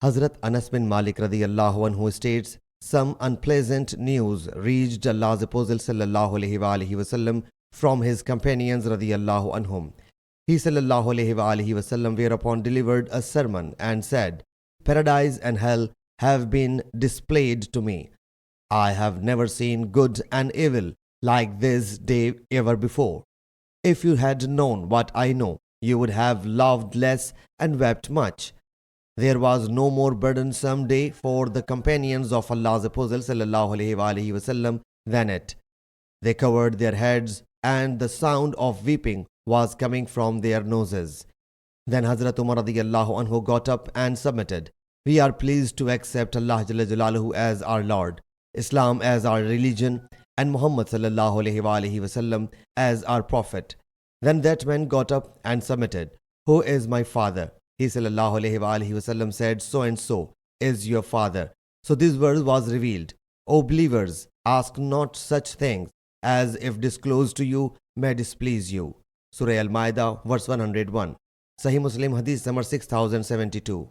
Hazrat Anas bin Malik radiyallahu anhu states, some unpleasant news reached Allah's Apostle sallallahu alaihi wasallam from his companions radiyallahu anhum. He sallallahu alaihi wasallam whereupon delivered a sermon and said, Paradise and hell have been displayed to me. I have never seen good and evil like this day ever before. If you had known what I know, you would have loved less and wept much. There was no more burdensome day for the companions of Allah's Apostle sallallahu alaihi wasallam than it. They covered their heads and the sound of weeping was coming from their noses. Then Hazrat Umar radiyallahu anhu got up and submitted. We are pleased to accept Allah Jalla Jalaluhu as our Lord, Islam as our religion, and Muhammad sallallahu alaihi wasallam as our prophet. Then that man got up and submitted. Who is my father? He sallallahu alaihi wasallam said, so and so is your father. So this verse was revealed. O believers, ask not such things as if disclosed to you may displease you. Surah Al-Ma'idah verse 101. Sahih Muslim Hadees number 6072.